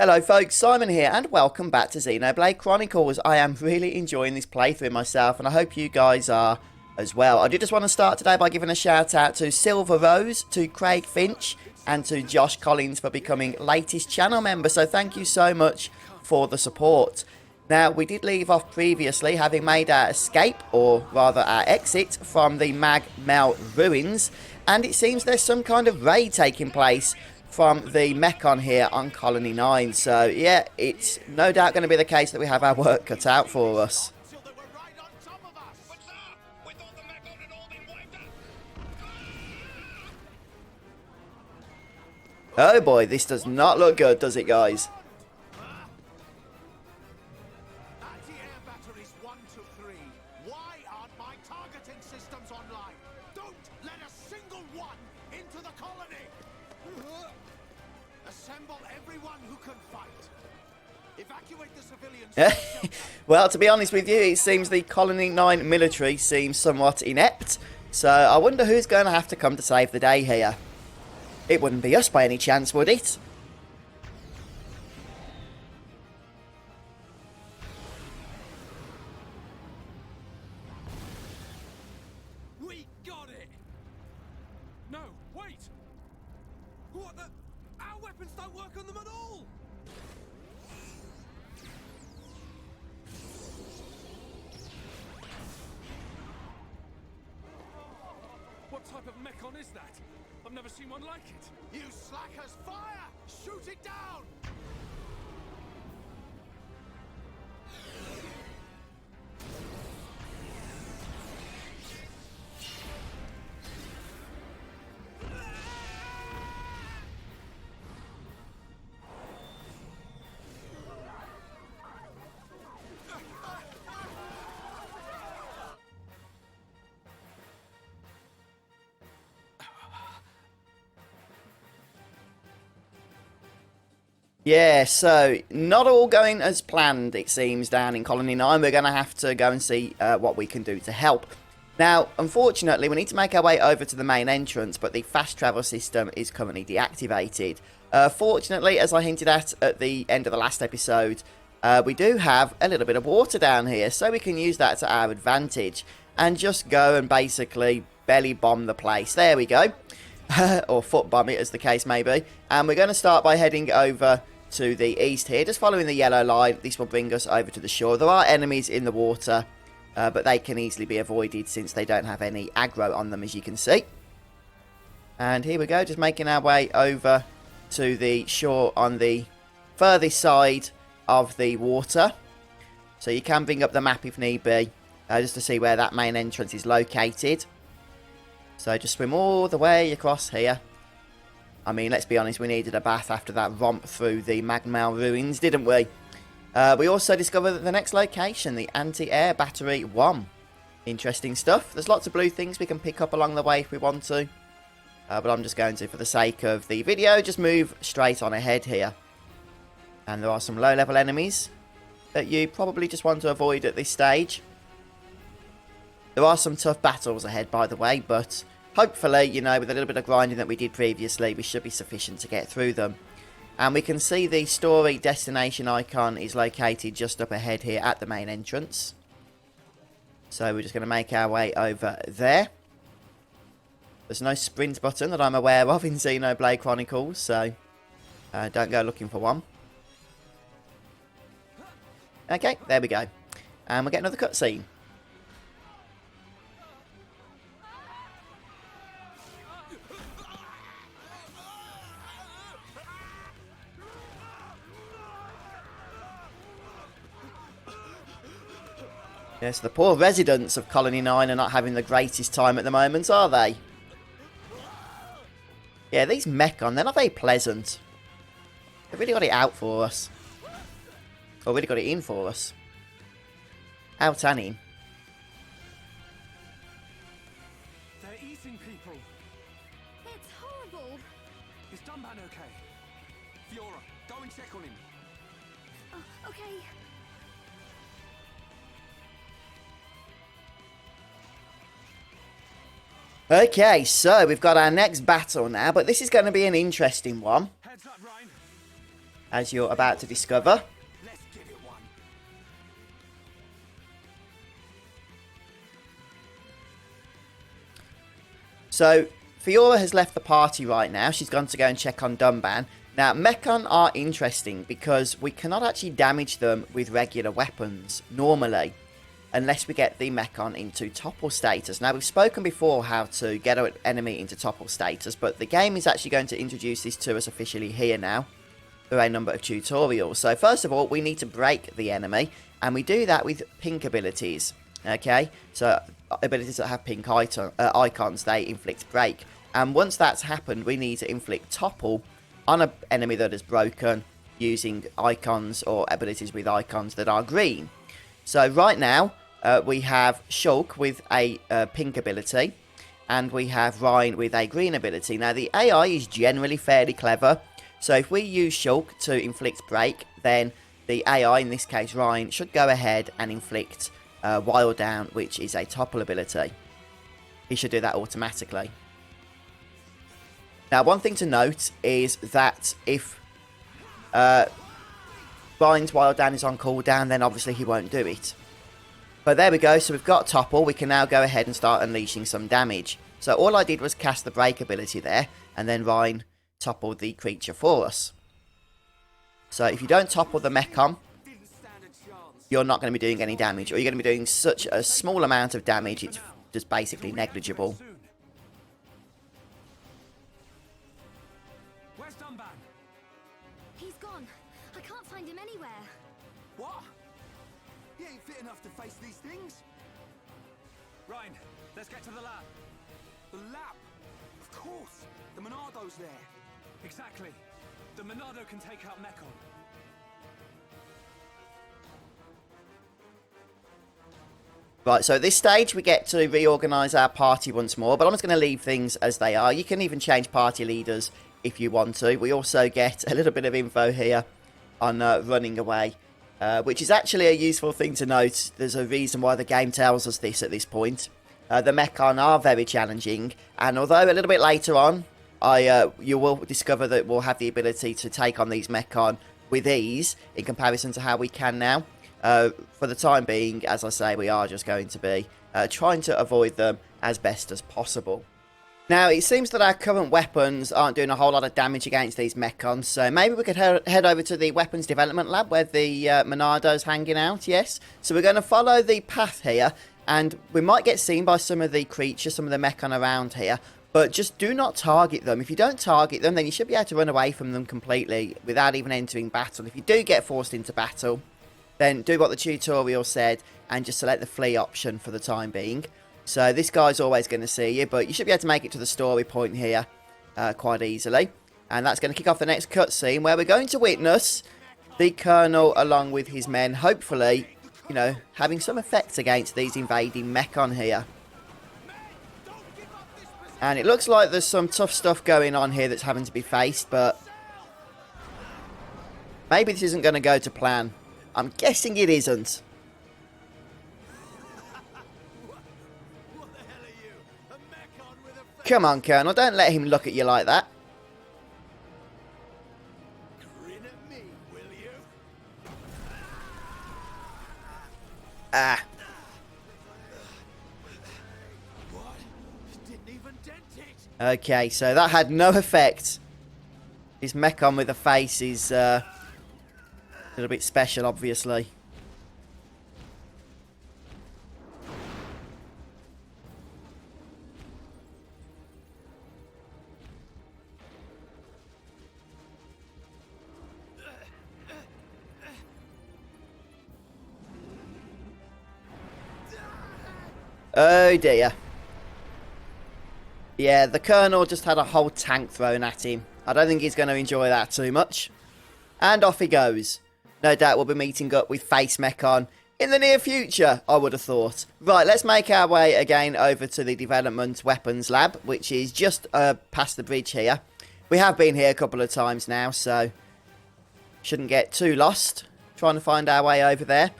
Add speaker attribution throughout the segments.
Speaker 1: Hello folks, Simon here and welcome back to Xenoblade Chronicles. I am really enjoying this playthrough myself and I hope you guys are as well. I do just want to start today by giving a shout out to Silver Rose, to Craig Finch and to Josh Collins for becoming latest channel member. So thank you so much for the support. Now we did leave off previously having made our escape, or rather our exit, from the Magmel ruins, and it seems there's some kind of raid taking place from the Mechon here on Colony 9. So yeah, it's no doubt going to be the case that we have our work cut out for us. Oh boy, this does not look good, does it, guys? Well, to be honest with you, it seems the Colony 9 military seems somewhat inept. So I wonder who's going to have to come to save the day here. It wouldn't be us by any chance, would it?
Speaker 2: We got it! No, wait! What the? Our weapons don't work on them at all! What type of Mechon is that? I've never seen one like it. You slackers, fire! Shoot it down!
Speaker 1: Yeah, so not all going as planned, it seems, down in Colony 9. We're going to have to go and see what we can do to help. Now, unfortunately, we need to make our way over to the main entrance, but the fast travel system is currently deactivated. Fortunately, as I hinted at the end of the last episode, we do have a little bit of water down here, so we can use that to our advantage and just go and basically belly bomb the place. There we go. Or foot bomb it, as the case may be. And we're going to start by heading over to the east here, just following the yellow line. This will bring us over to the shore. There are enemies in the water, but they can easily be avoided since they don't have any aggro on them, as you can see. And here we go, just making our way over to the shore on the furthest side of the water. So you can bring up the map if need be, just to see where that main entrance is located. So just swim all the way across here. I mean, let's be honest, we needed a bath after that romp through the Magmel ruins, didn't we? We also discovered that the next location, the anti-air battery 1. Interesting stuff. There's lots of blue things we can pick up along the way if we want to. But I'm just going to, for the sake of the video, just move straight on ahead here. And there are some low-level enemies that you probably just want to avoid at this stage. There are some tough battles ahead, by the way, but hopefully, you know, with a little bit of grinding that we did previously, we should be sufficient to get through them. And we can see the story destination icon is located just up ahead here at the main entrance. So we're just going to make our way over there. There's no sprint button that I'm aware of in Xenoblade Chronicles, so don't go looking for one. Okay, there we go. And we'll get another cutscene. Yes, the poor residents of Colony 9 are not having the greatest time at the moment, are they? Yeah, these Mechon, they're not very pleasant. They've really got it out for us. Or really got it in for us. Out and in.
Speaker 2: They're eating people.
Speaker 3: It's horrible.
Speaker 2: Is Dunban okay? Fiora, go and check on him.
Speaker 3: Okay.
Speaker 1: Okay, so we've got our next battle now, but this is going to be an interesting one.
Speaker 2: Heads up, Ryan.
Speaker 1: as you're about to discover.
Speaker 2: Let's give it one.
Speaker 1: So, Fiora has left the party right now. She's gone to go and check on Dunban. Now, Mechon are interesting because we cannot actually damage them with regular weapons, normally, unless we get the Mechon into topple status. Now, we've spoken before how to get an enemy into topple status, but the game is actually going to introduce this to us officially here now through a number of tutorials. So, first of all, we need to break the enemy, and we do that with pink abilities, okay? So, abilities that have pink icons, they inflict break. And once that's happened, we need to inflict topple on an enemy that is broken using icons or abilities with icons that are green. So right now, we have Shulk with a pink ability, and we have Ryan with a green ability. Now, the AI is generally fairly clever, so if we use Shulk to inflict break, then the AI, in this case Ryan, should go ahead and inflict Wild Down, which is a topple ability. He should do that automatically. Now, one thing to note is that if Ryan's Wild Down is on cooldown, then obviously he won't do it. But there we go, so we've got topple. We can now go ahead and start unleashing some damage. So all I did was cast the break ability there, and then Ryan toppled the creature for us. So if you don't topple the Mechon, you're not going to be doing any damage, or you're going to be doing such a small amount of damage, it's just basically negligible.
Speaker 2: Where's Dunban?
Speaker 3: He's gone. I can't find him anywhere.
Speaker 2: What? He ain't fit enough to face these things. Ryan, let's get to the lab. The lab? Of course. The Monado's there. Exactly. The Monado can take out Mechon.
Speaker 1: Right, so at this stage we get to reorganise our party once more, but I'm just going to leave things as they are. You can even change party leaders if you want to. We also get a little bit of info here on running away, which is actually a useful thing to note. There's a reason why the game tells us this at this point. The Mechon are very challenging, and although a little bit later on, you will discover that we'll have the ability to take on these Mechon with ease in comparison to how we can now. For the time being, as I say, we are just going to be trying to avoid them as best as possible. Now, it seems that our current weapons aren't doing a whole lot of damage against these Mechons, so maybe we could head over to the weapons development lab where the Monado's hanging out, yes? So we're going to follow the path here, and we might get seen by some of the creatures, some of the Mechon around here, but just do not target them. If you don't target them, then you should be able to run away from them completely without even entering battle. If you do get forced into battle, then do what the tutorial said and just select the flee option for the time being. So this guy's always going to see you, but you should be able to make it to the story point here quite easily. And that's going to kick off the next cutscene where we're going to witness the Colonel along with his men, hopefully, you know, having some effect against these invading Mechon here. And it looks like there's some tough stuff going on here that's having to be faced, but maybe this isn't going to go to plan. I'm guessing it isn't.
Speaker 2: What the hell are you? A Mechon with a
Speaker 1: Come on, Colonel, don't let him look at you like that.
Speaker 2: grin at me, will you?
Speaker 1: Ah,
Speaker 2: What? Didn't even dent it.
Speaker 1: okay, so that had no effect. His Mechon with a face is a little bit special, obviously. Oh dear. Yeah, the Colonel just had a whole tank thrown at him. I don't think he's going to enjoy that too much. And off he goes. No doubt we'll be meeting up with Face Mechon in the near future, I would have thought. Right, let's make our way again over to the Development Weapons Lab, which is just past the bridge here. We have been here a couple of times now, so shouldn't get too lost trying to find our way over there.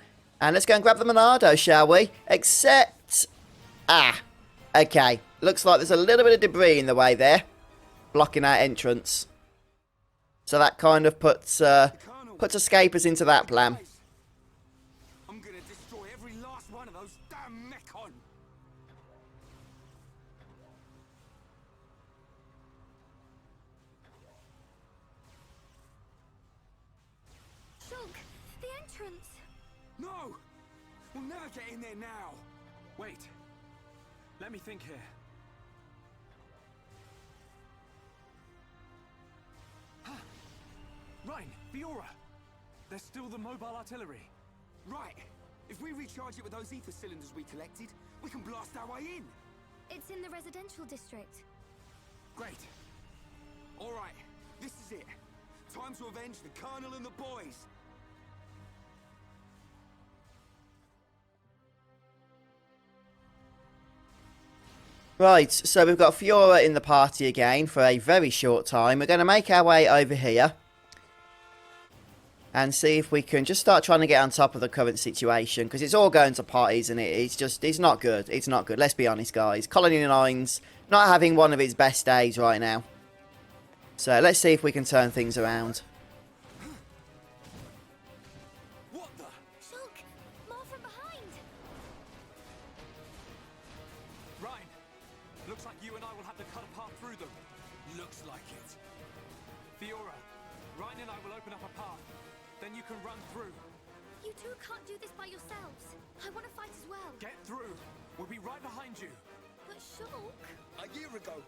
Speaker 1: And let's go and grab the Monado, shall we? Except... ah, okay. Looks like there's a little bit of debris in the way there, blocking our entrance. So that kind of puts Put escapers into that plan.
Speaker 2: I'm gonna destroy every last one of those damn Mechon.
Speaker 3: Shulk, the entrance.
Speaker 2: No! We'll never get in there now. Wait. Let me think here. Ryan, Fiora! There's still the mobile artillery. Right. If we recharge it with those ether cylinders we collected, we can blast our way in.
Speaker 3: It's in the residential district.
Speaker 2: Great. All right. This is it. Time to avenge the Colonel and the boys.
Speaker 1: Right, so we've got Fiora in the party again for a very short time. We're going to make our way over here and see if we can just start trying to get on top of the current situation, because it's all going to pot, isn't it? It's not good. It's not good. Let's be honest, guys. Colony 9's not having one of its best days right now. So let's see if we can turn things around.
Speaker 2: What the?
Speaker 3: Shulk, more from behind.
Speaker 2: Ryan, looks like you and I will have to cut a path through them. Looks like it. Fiora, Ryan and I will open up a path. Then you can run through.
Speaker 3: You two can't do this by yourselves. I want to fight as well.
Speaker 2: Get through. We'll be right behind you.
Speaker 3: But Shulk...
Speaker 4: A year ago,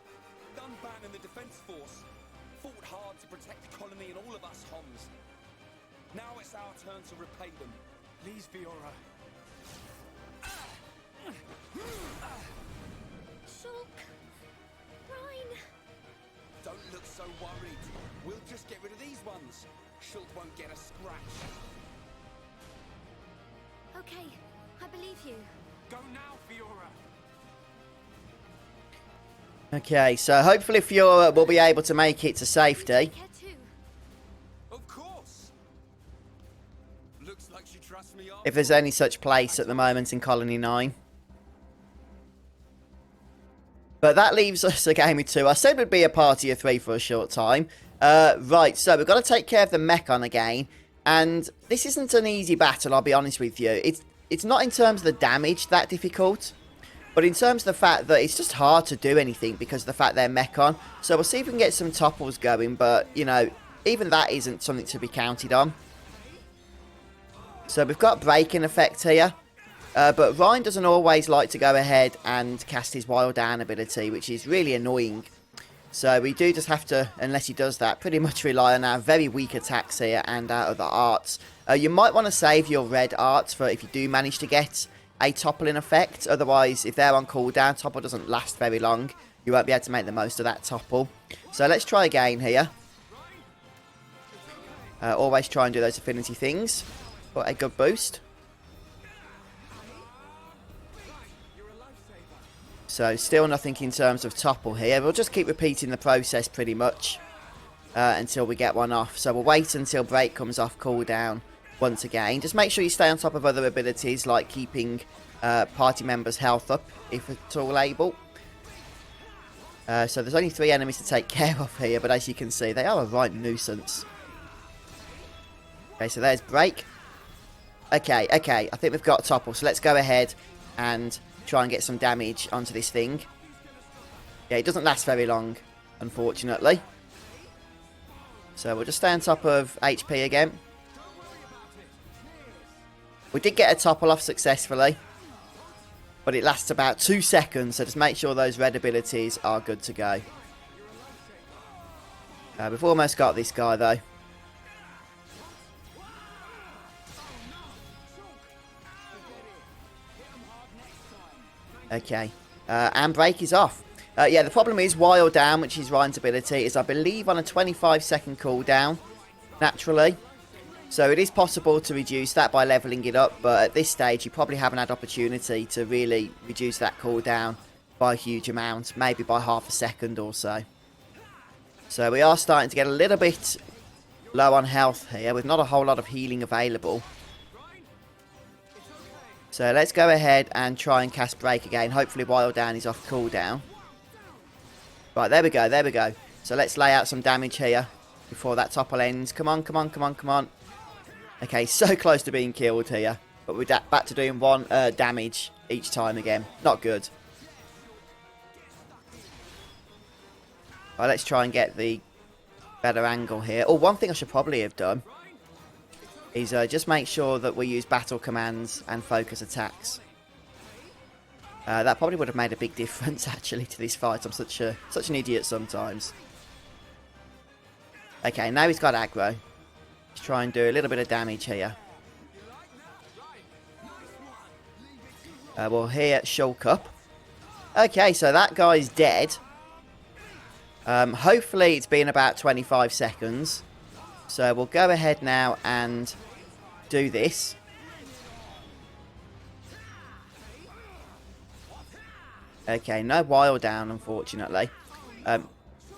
Speaker 4: Dunban and the Defence Force fought hard to protect the colony and all of us Homs. Now it's our turn to repay them.
Speaker 2: Please, Fiora.
Speaker 3: Shulk... Ryan...
Speaker 4: Don't look so worried. We'll just get rid of these ones. Shulk won't get a scratch.
Speaker 3: Okay, I believe you.
Speaker 2: Go now, Fiora.
Speaker 1: Okay, so hopefully Fiora will be able to make it to safety.
Speaker 3: Care too.
Speaker 4: Of course. Looks like she trusts me.
Speaker 1: If there's any such place at the moment in Colony 9. But that leaves us a game of 2. I said we'd be a party of 3 for a short time. Right, so we've got to take care of the Mechon again. And this isn't an easy battle, I'll be honest with you. It's not in terms of the damage that difficult, but in terms of the fact that it's just hard to do anything because of the fact they're Mechon. So we'll see if we can get some topples going, but, you know, even that isn't something to be counted on. So we've got breaking effect here. But Ryan doesn't always like to go ahead and cast his Wild Down ability, which is really annoying. So we do just have to, unless he does that, pretty much rely on our very weak attacks here and our other arts. You might want to save your red arts for if you do manage to get a toppling effect. Otherwise, if they're on cooldown, topple doesn't last very long. You won't be able to make the most of that topple. So let's try again here. Always try and do those affinity things. Got a good boost. So still nothing in terms of topple here. We'll just keep repeating the process pretty much until we get one off. So we'll wait until break comes off cooldown once again. Just make sure you stay on top of other abilities like keeping party members' health up if at all able. So there's only 3 enemies to take care of here, but as you can see, they are a right nuisance. Okay, so there's break. Okay, I think we've got topple. So let's go ahead and try and get some damage onto this thing. Yeah, it doesn't last very long, unfortunately. So we'll just stay on top of HP again. We did get a topple off successfully, but it lasts about 2 seconds, so just make sure those red abilities are good to go. We've almost got this guy, though. Okay, and break is off. Yeah, the problem is Wild Down, which is Ryan's ability, is I believe on a 25-second cooldown, naturally. So it is possible to reduce that by leveling it up, but at this stage you probably haven't had opportunity to really reduce that cooldown by a huge amount, maybe by half a second or so. So we are starting to get a little bit low on health here, with not a whole lot of healing available. So let's go ahead and try and cast break again. Hopefully Wild Down is off cooldown. Right, there we go. So let's lay out some damage here before that topple ends. Come on. Okay, so close to being killed here. But we're back to doing 1 damage each time again. Not good. Right, let's try and get the better angle here. Oh, one thing I should probably have done is just make sure that we use battle commands and focus attacks. That probably would have made a big difference, actually, to this fight. I'm such an idiot sometimes. Okay, now he's got aggro. Let's try and do a little bit of damage here. We'll hear Shulk up. Okay, so that guy's dead. Hopefully it's been about 25 seconds. So we'll go ahead now and do this. Okay, no while down, unfortunately.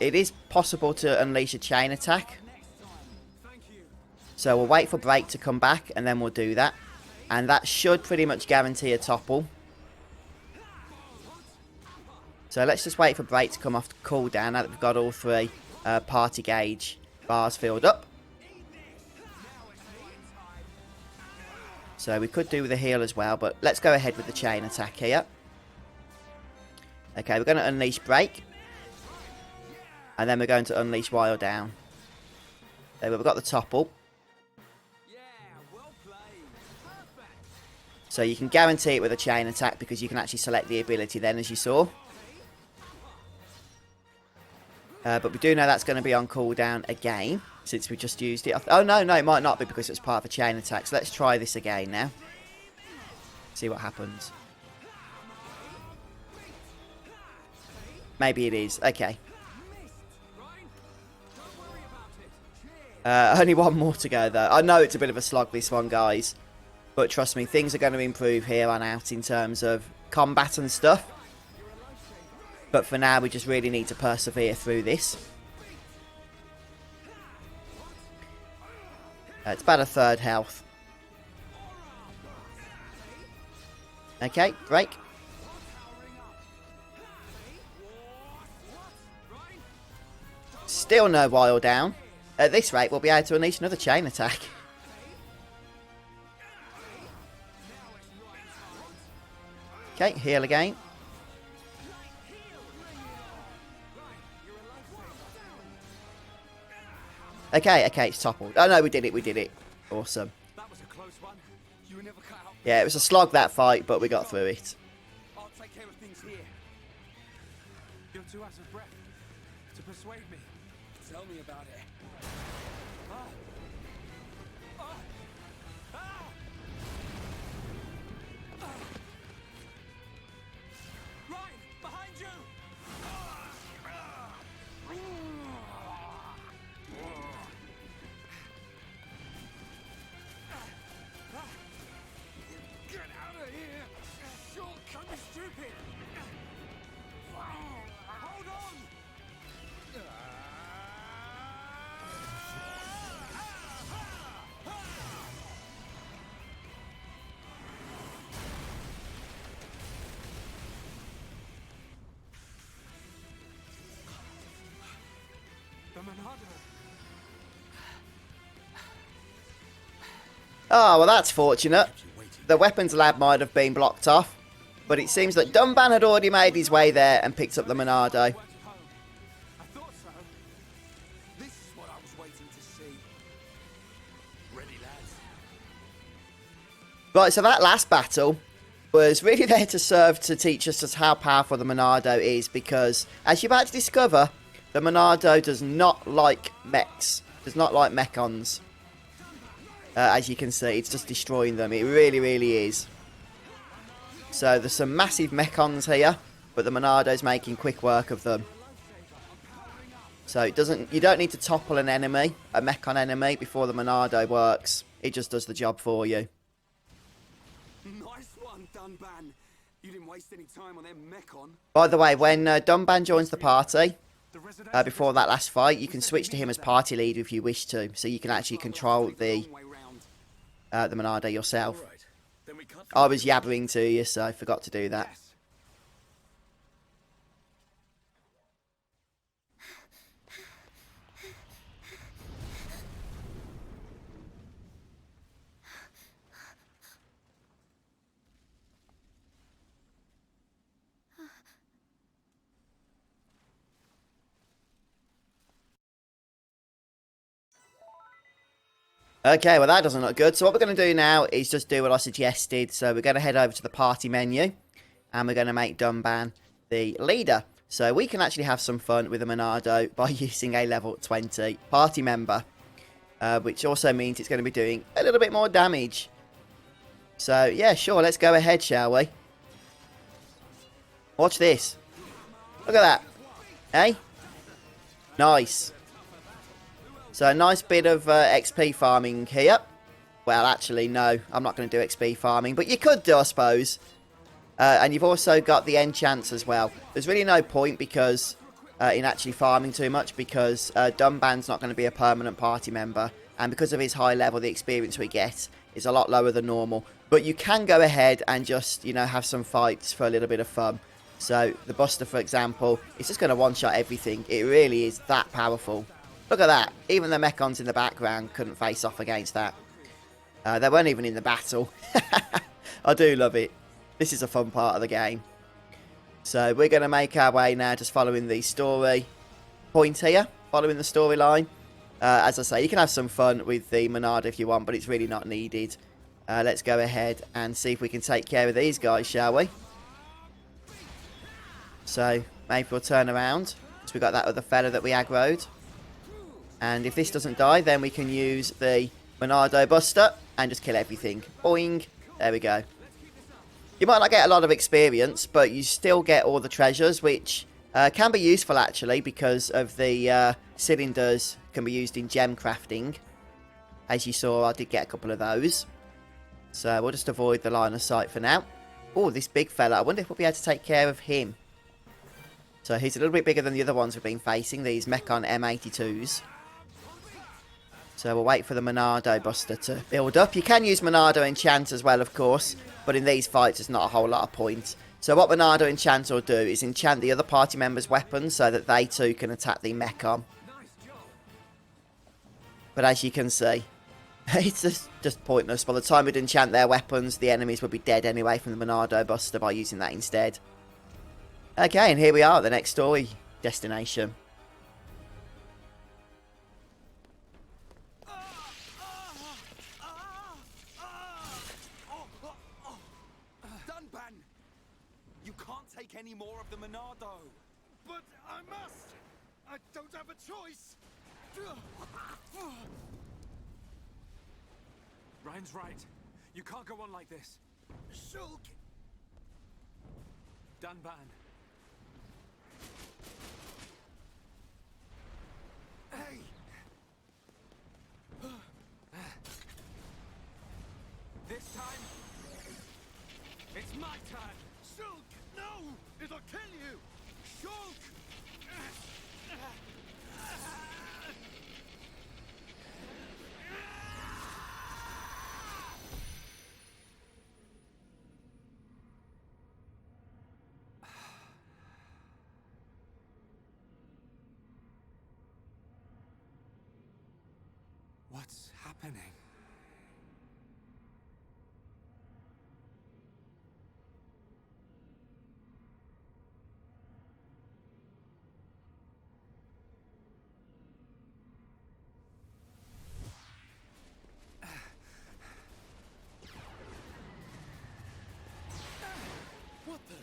Speaker 1: It is possible to unleash a chain attack. So we'll wait for break to come back and then we'll do that. And that should pretty much guarantee a topple. So let's just wait for break to come off the cooldown now that we've got all 3 party gauge bars filled up. So we could do with a heal as well, but let's go ahead with the chain attack here. Okay, we're going to unleash break. And then we're going to unleash while down. There we've got the topple. So you can guarantee it with a chain attack because you can actually select the ability then, as you saw. But we do know that's going to be on cooldown again, since we just used it. Oh, no, it might not be because it's part of a chain attack. So let's try this again now. See what happens. Maybe it is. Okay. Only 1 more to go, though. I know it's a bit of a slog, this one, guys. But trust me, things are going to improve here on out in terms of combat and stuff. But for now, we just really need to persevere through this. It's about a 3rd health. Okay, break. Still no while down. At this rate, we'll be able to unleash another chain attack. Okay, heal again. Okay, it's toppled. Oh no, we did it. Awesome.
Speaker 2: That was a close one. You were never cut out.
Speaker 1: Yeah, it was a slog, that fight, but we got through it.
Speaker 2: I'll take care of things here. You're too out of breath to persuade me.
Speaker 4: Tell me about it.
Speaker 2: Ryan, behind you! Get out of here! Short, can't be stupid! Hold on! The Monado!
Speaker 1: Oh, well that's fortunate. The weapons lab might have been blocked off. But it seems that Dunban had already made his way there and picked up the Monado.
Speaker 2: I thought so.
Speaker 4: This is what I was waiting to see. Ready, lads?
Speaker 1: Right, so that last battle was really there to serve to teach us just how powerful the Monado is. Because, as you're about to discover, the Monado does not like mechs. Does not like Mechons. As you can see, it's just destroying them. It really, really is. So there's some massive Mechons here, but the Monado's making quick work of them. So you don't need to topple an enemy, a Mechon enemy, before the Monado works. It just does the job for you.
Speaker 2: Nice one, Dunban. You didn't waste any time on them Mechon.
Speaker 1: By the way, when Dunban joins the party, before that last fight, you can switch to him as party leader if you wish to. So you can actually control the Monado yourself. I was yabbering to you, so I forgot to do that. Okay, well that doesn't look good. So what we're going to do now is just do what I suggested. So we're going to head over to the party menu. And we're going to make Dunban the leader. So we can actually have some fun with the Monado by using a level 20 party member. Which also means it's going to be doing a little bit more damage. So yeah, sure, let's go ahead, shall we? Watch this. Look at that. Hey? Nice. So a nice bit of XP farming here. Well, actually, no. I'm not going to do XP farming. But you could do, I suppose. And you've also got the enchants as well. There's really no point because in actually farming too much. Because Dunban's not going to be a permanent party member. And because of his high level, the experience we get is a lot lower than normal. But you can go ahead and just, you know, have some fights for a little bit of fun. So the Buster, for example, is just going to one-shot everything. It really is that powerful. Look at that. Even the Mechons in the background couldn't face off against that. They weren't even in the battle. I do love it. This is a fun part of the game. So we're going to make our way now just following the story point here. Following the storyline. As I say, you can have some fun with the Monado if you want, but it's really not needed. Let's go ahead and see if we can take care of these guys, shall we? So maybe we'll turn around. So we got that other fella that we aggroed. And if this doesn't die, then we can use the Monado Buster and just kill everything. Boing. There we go. You might not get a lot of experience, but you still get all the treasures, which can be useful actually, because of the cylinders can be used in gem crafting. As you saw, I did get a couple of those. So we'll just avoid the line of sight for now. Oh, this big fella. I wonder if we'll be able to take care of him. So he's a little bit bigger than the other ones we've been facing, these Mechon M82s. So we'll wait for the Monado Buster to build up. You can use Monado Enchant as well, of course, but in these fights there's not a whole lot of point. So what Monado Enchant will do is enchant the other party members' weapons so that they too can attack the Mechon. But as you can see, it's just pointless. By the time we'd enchant their weapons, the enemies would be dead anyway from the Monado Buster by using that instead. Okay, and here we are at the next story destination.
Speaker 2: Dunban! You can't take any more of the Monado! But I must! I don't have a choice!
Speaker 4: Ryan's right. You can't go on like this.
Speaker 2: Shulk!
Speaker 4: Dunban.
Speaker 2: Hey!
Speaker 4: This time, it's my turn.
Speaker 2: Shulk! No! It'll kill you! Shulk!
Speaker 4: What's happening?
Speaker 2: What the?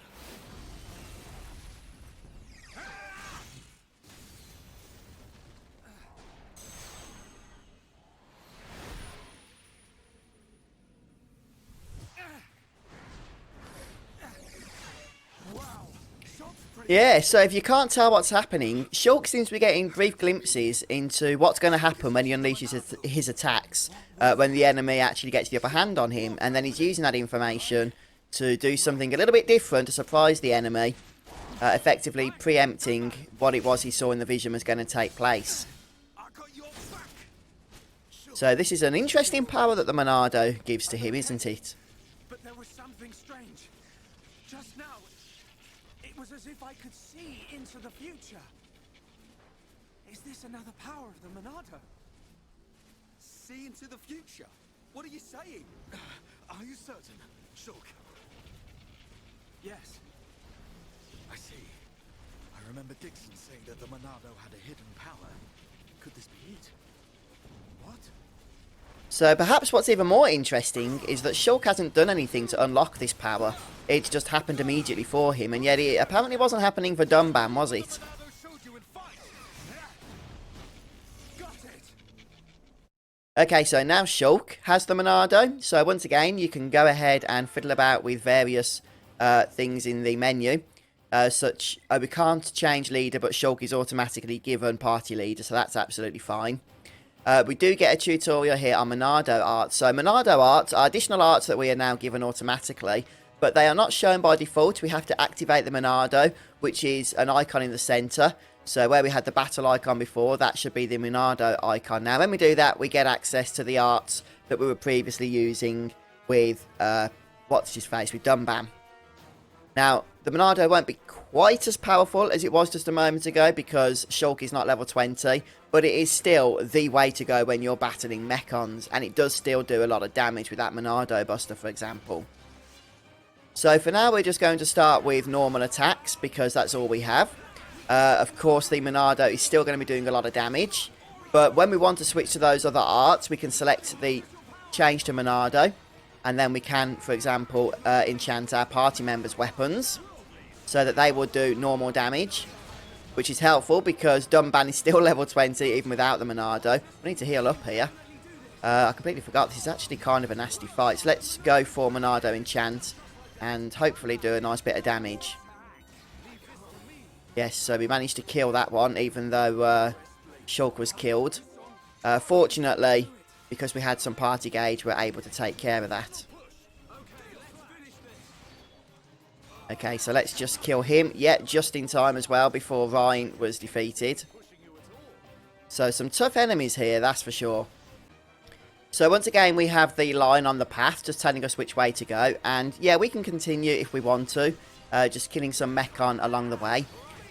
Speaker 2: Wow! Shulk's pretty.
Speaker 1: Yeah, so if you can't tell what's happening, Shulk seems to be getting brief glimpses into what's going to happen when he unleashes his attacks, when the enemy actually gets the upper hand on him, and then he's using that information to do something a little bit different to surprise the enemy, effectively preempting what it was he saw in the vision was going to take place.
Speaker 2: I got your back!
Speaker 1: So this is an interesting power that the Monado gives to him, isn't it?
Speaker 4: But there was something strange. Just now, it was as if I could see into the future. Is this another power of the Monado?
Speaker 2: See into the future? What are you saying? Are you certain, Shulk?
Speaker 4: Yes.
Speaker 2: I see. I remember Dixon saying that the Monado had a hidden power. Could this be it? What?
Speaker 1: So perhaps what's even more interesting is that Shulk hasn't done anything to unlock this power. It just happened immediately for him, and yet it apparently wasn't happening for Dunban, was it? Okay, so now Shulk has the Monado. So once again, you can go ahead and fiddle about with various things in the menu. We can't change leader, but Shulk is automatically given party leader, so that's absolutely fine. We do get a tutorial here on Monado arts. So Monado arts are additional arts that we are now given automatically, but they are not shown by default. We have to activate the Monado, which is an icon in the centre. So where we had the battle icon before, that should be the Monado icon. Now when we do that, we get access to the arts that we were previously using with, what's his face, with Dunban. Now, the Monado won't be quite as powerful as it was just a moment ago because Shulk is not level 20, but it is still the way to go when you're battling Mechons, and it does still do a lot of damage with that Monado Buster, for example. So for now, we're just going to start with normal attacks because that's all we have. Of course, the Monado is still going to be doing a lot of damage, but when we want to switch to those other arts, we can select the change to Monado, and then we can, for example, enchant our party members' weapons so that they will do normal damage, which is helpful because Dunban is still level 20 even without the Monado. We need to heal up here. I completely forgot this is actually kind of a nasty fight, so let's go for Monado enchant and hopefully do a nice bit of damage. Yes, so we managed to kill that one, even though Shulk was killed. Fortunately, because we had some party gauge, we're able to take care of that. Okay, so let's just kill him. Yeah, just in time as well, before Ryan was defeated. So some tough enemies here, that's for sure. So once again, we have the line on the path, just telling us which way to go. And yeah, we can continue if we want to, just killing some Mechon along the way.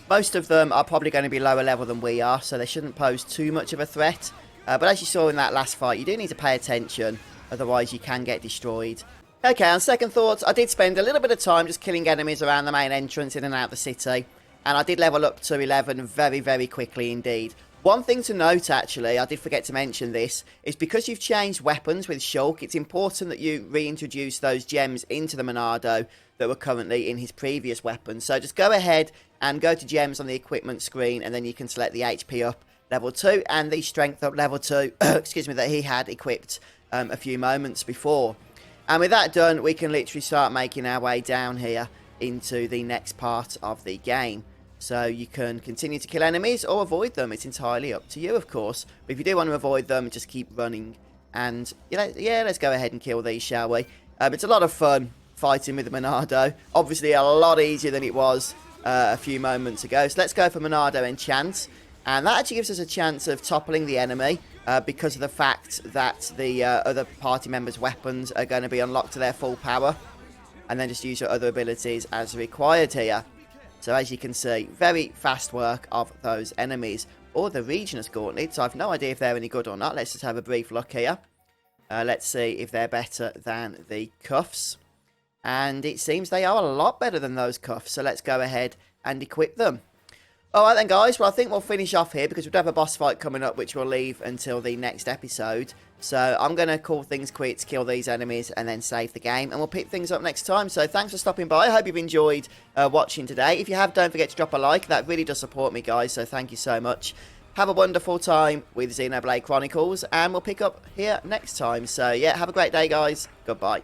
Speaker 1: Most of them are probably going to be lower level than we are, so they shouldn't pose too much of a threat. But as you saw in that last fight, you do need to pay attention, otherwise you can get destroyed. Okay, on second thoughts, I did spend a little bit of time just killing enemies around the main entrance in and out of the city. And I did level up to 11 very, very quickly indeed. One thing to note, actually, I did forget to mention this, is because you've changed weapons with Shulk, it's important that you reintroduce those gems into the Monado that were currently in his previous weapons. So just go ahead and go to gems on the equipment screen, and then you can select the HP up level 2 and the strength up level 2, excuse me, that he had equipped a few moments before. And with that done, we can literally start making our way down here into the next part of the game. So you can continue to kill enemies or avoid them. It's entirely up to you, of course. But if you do want to avoid them, just keep running. And, you know, yeah, let's go ahead and kill these, shall we? It's a lot of fun fighting with the Monado. Obviously, a lot easier than it was a few moments ago. So let's go for Monado Enchant. And that actually gives us a chance of toppling the enemy because of the fact that the other party members' weapons are going to be unlocked to their full power. And then just use your other abilities as required here. So as you can see, very fast work of those enemies. Or the Regionus Gauntlets. I've no idea if they're any good or not. Let's just have a brief look here. Let's see if they're better than the Cuffs. And it seems they are a lot better than those Cuffs. So let's go ahead and equip them. Alright then guys, well I think we'll finish off here because we do have a boss fight coming up which we'll leave until the next episode. So I'm going to call things quits, kill these enemies and then save the game, and we'll pick things up next time. So thanks for stopping by. I hope you've enjoyed watching today. If you have, don't forget to drop a like. That really does support me guys, so thank you so much. Have a wonderful time with Xenoblade Chronicles, and we'll pick up here next time. So yeah, have a great day guys. Goodbye.